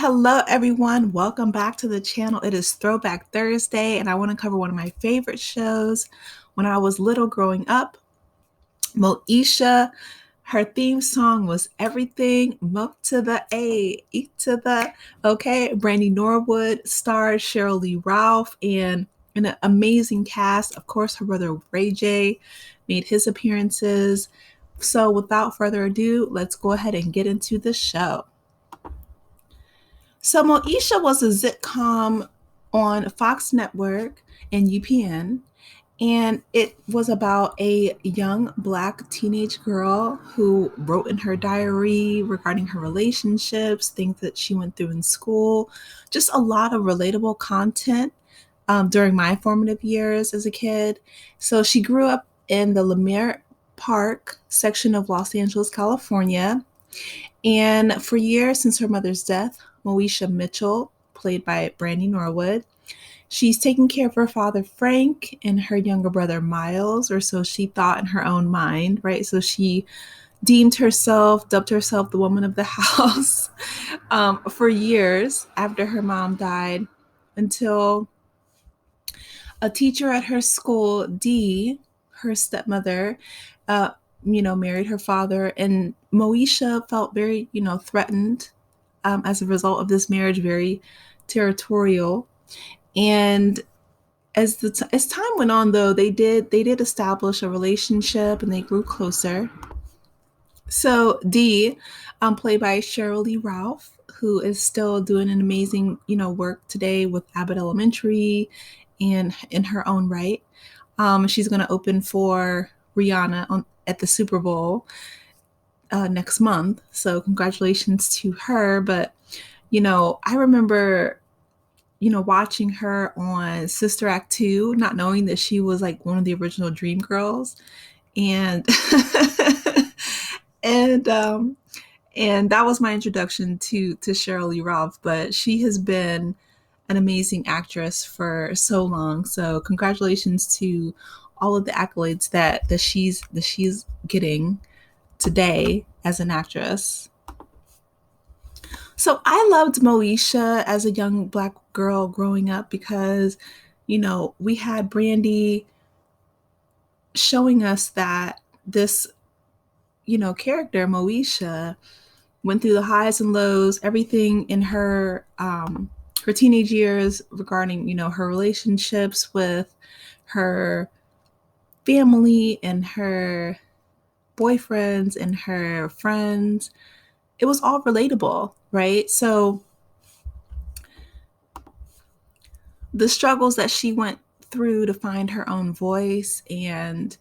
Hello, everyone. Welcome back to the channel. It is Throwback Thursday, and I want to cover one of my favorite shows when I was little growing up. Moesha, her theme song was Everything, Mo to the A, E to the, okay. Brandy Norwood stars Sheryl Lee Ralph and an amazing cast. Of course, her brother Ray J made his appearances. So without further ado, let's go ahead and get into the show. So Moesha was a sitcom on Fox Network and UPN, and it was about a young Black teenage girl who wrote in her diary regarding her relationships, things that she went through in school, just a lot of relatable content during my formative years as a kid. So she grew up in the Lemire Park section of Los Angeles, California. And for years since her mother's death, Moesha Mitchell, played by Brandy Norwood, she's taking care of her father, Frank, and her younger brother, Miles, or so she thought in her own mind, right? So she dubbed herself the woman of the house for years after her mom died, until a teacher at her school, Dee, her stepmother, uh, married her father, and Moesha felt very, threatened as a result of this marriage, very territorial. And as time went on, though, they did establish a relationship and they grew closer. So Dee, played by Sheryl Lee Ralph, who is still doing an amazing, work today with Abbott Elementary and in her own right. She's going to open for Rihanna at the Super Bowl next month. So congratulations to her. But, I remember, watching her on Sister Act 2, not knowing that she was like one of the original Dream Girls. And and and that was my introduction to Sheryl Lee Ralph. But she has been an amazing actress for so long. So congratulations to all of the accolades that she's getting today as an actress. So I loved Moesha as a young Black girl growing up because, we had Brandy showing us that this, character, Moesha, went through the highs and lows, everything in her teenage years regarding, her relationships with her family and her boyfriends and her friends. It was all relatable, right? So the struggles that she went through to find her own voice, and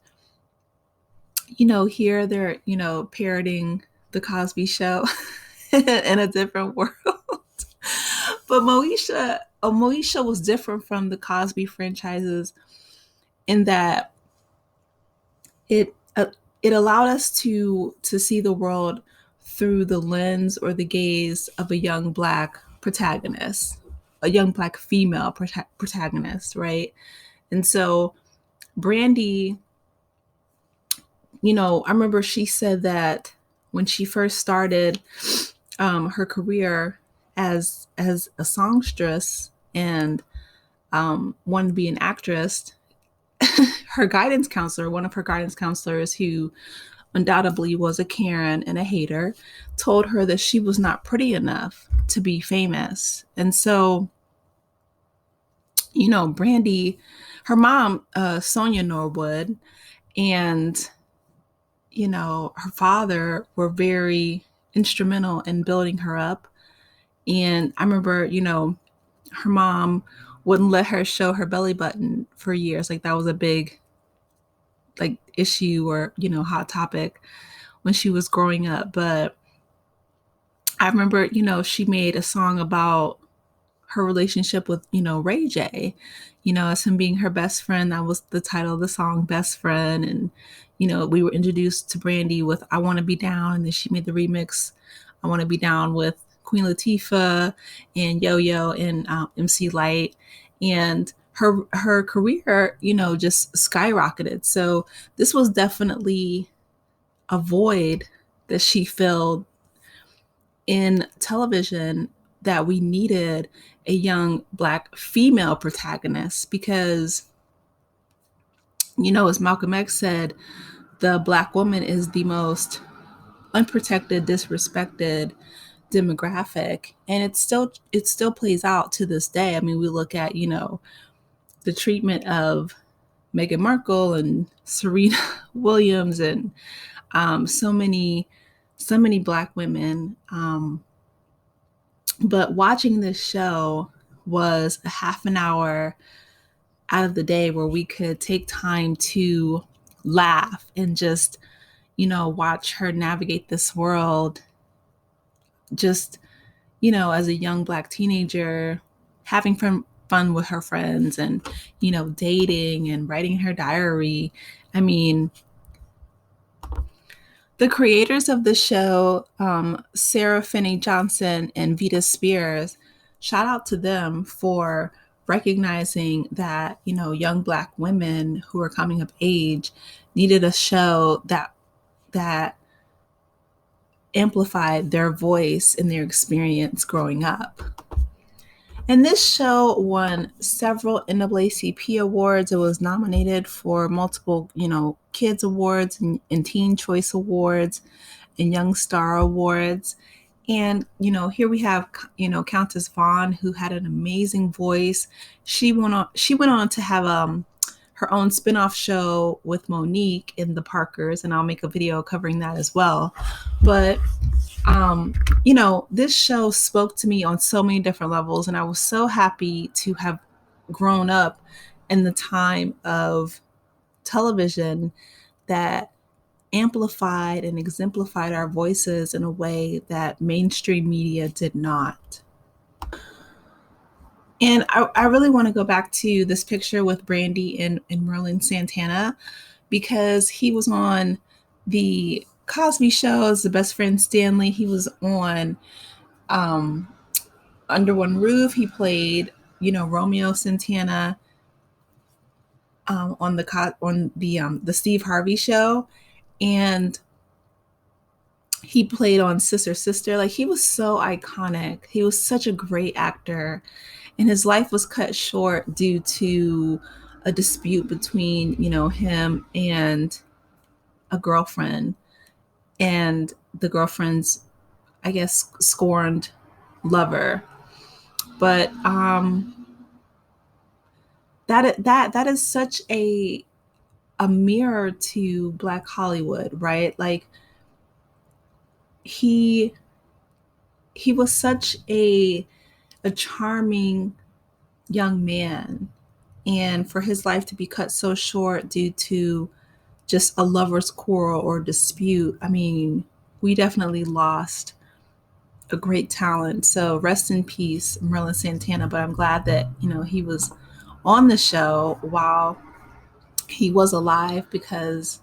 here they're, parroting the Cosby Show in a different world. But Moesha was different from the Cosby franchises in that it allowed us to see the world through the lens or the gaze of a young Black protagonist, a young Black female protagonist, right? And so Brandy, I remember she said that when she first started her career as a songstress and wanted to be an actress, one of her guidance counselors, who undoubtedly was a Karen and a hater, told her that she was not pretty enough to be famous. And so, Brandy, her mom, Sonia Norwood, and, her father were very instrumental in building her up. And I remember, her mom wouldn't let her show her belly button for years. Like that was a big issue or, hot topic when she was growing up. But I remember, she made a song about her relationship with, Ray J, as him being her best friend. That was the title of the song, Best Friend. And, we were introduced to Brandy with I Want to Be Down. And then she made the remix, I Want to Be Down, with Queen Latifah and Yo-Yo and MC Lyte. And her career, just skyrocketed. So this was definitely a void that she filled in television that we needed a young Black female protagonist because, as Malcolm X said, the Black woman is the most unprotected, disrespected demographic, and it still plays out to this day. I mean, we look at the treatment of Meghan Markle and Serena Williams and so many Black women. But watching this show was a half an hour out of the day where we could take time to laugh and just, watch her navigate this world just, as a young Black teenager, having fun with her friends and, dating and writing her diary. I mean, the creators of the show, Sarah Finney Johnson and Vita Spears, shout out to them for recognizing that, young Black women who are coming of age needed a show that amplified their voice and their experience growing up. And this show won several NAACP awards. It was nominated for multiple, Kids Awards and Teen Choice Awards and Young Star Awards. And, here we have, Countess Vaughn, who had an amazing voice. She went on to have her own spinoff show with Monique in The Parkers, and I'll make a video covering that as well. But this show spoke to me on so many different levels, and I was so happy to have grown up in the time of television that amplified and exemplified our voices in a way that mainstream media did not. And I really want to go back to this picture with Brandy and Merlin Santana, because he was on the Cosby Show as the best friend Stanley. He was on Under One Roof. He played, Romeo Santana on the Steve Harvey Show, and he played on Sister Sister. Like, he was so iconic. He was such a great actor, and his life was cut short due to a dispute between, him and a girlfriend, and the girlfriend's, I guess, scorned lover. But that is such a mirror to Black Hollywood, right? Like, he was such a charming young man, and for his life to be cut so short due to just a lover's quarrel or dispute, I mean, we definitely lost a great talent. So rest in peace, Merlin Santana. But I'm glad that, he was on the show while he was alive, because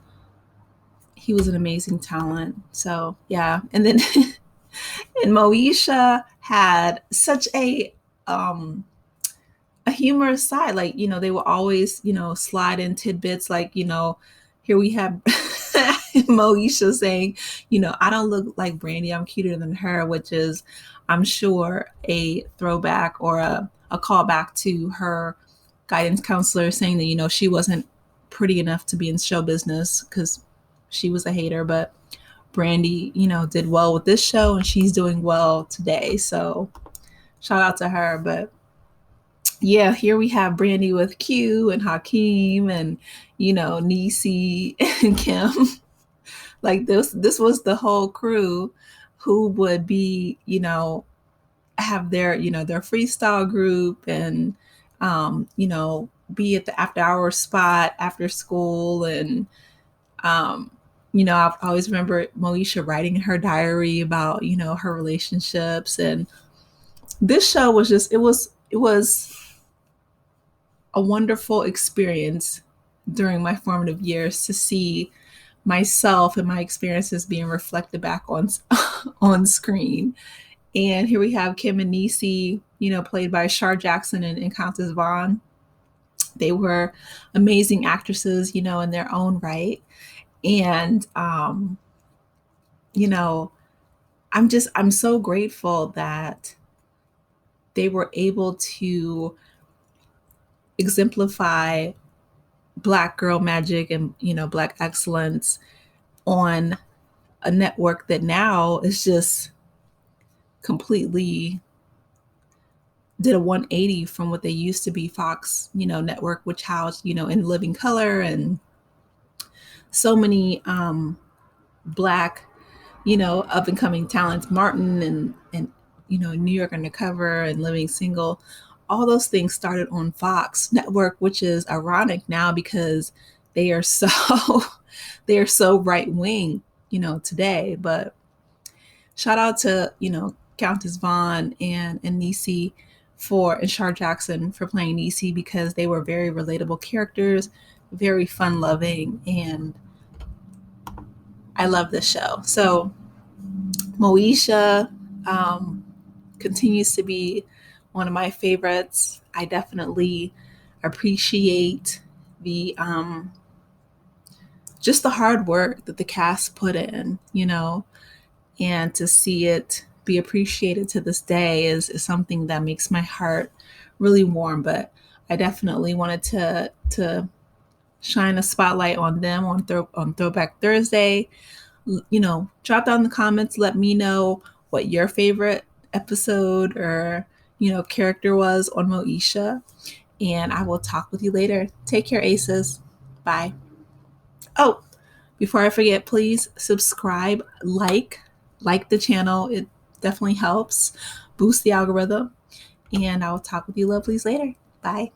he was an amazing talent. So yeah. And then and Moesha had such a humorous side. Like, they will always, slide in tidbits. Like, here we have Moesha saying, I don't look like Brandy, I'm cuter than her, which is, I'm sure, a throwback or a callback to her guidance counselor saying that, she wasn't pretty enough to be in show business because she was a hater. But Brandy, did well with this show, and she's doing well today. So shout out to her. But yeah, here we have Brandy with Q and Hakeem and, Niecy and Kim. Like, this was the whole crew who would be, have their, their freestyle group and, be at the after hour spot after school. And, I always remember Moesha writing in her diary about, her relationships. And this show was just, it was a wonderful experience during my formative years to see myself and my experiences being reflected back on screen. And here we have Kim and Niecy, played by Shar Jackson and Countess Vaughn. They were amazing actresses, in their own right. And, I'm so grateful that, they were able to exemplify Black girl magic and, Black excellence on a network that now is just completely did a 180 from what they used to be, Fox, network, which housed, In Living Color and so many Black, up and coming talents, Martin and New York Undercover and Living Single. All those things started on Fox network, which is ironic now because they are so they are so right wing, today. But shout out to, Countess Vaughn and Niecy and Shar Jackson for playing Niecy, because they were very relatable characters, very fun loving, and I love this show. So Moesha continues to be one of my favorites. I definitely appreciate the just the hard work that the cast put in, and to see it be appreciated to this day is something that makes my heart really warm. But I definitely wanted to shine a spotlight on them on Throwback Thursday. Drop down in the comments, let me know what your favorite episode or character was on Moesha, and I will talk with you later. Take care, Aces. Bye. Oh, before I forget, please subscribe, like the channel. It definitely helps boost the algorithm, and I will talk with you lovelies later. Bye.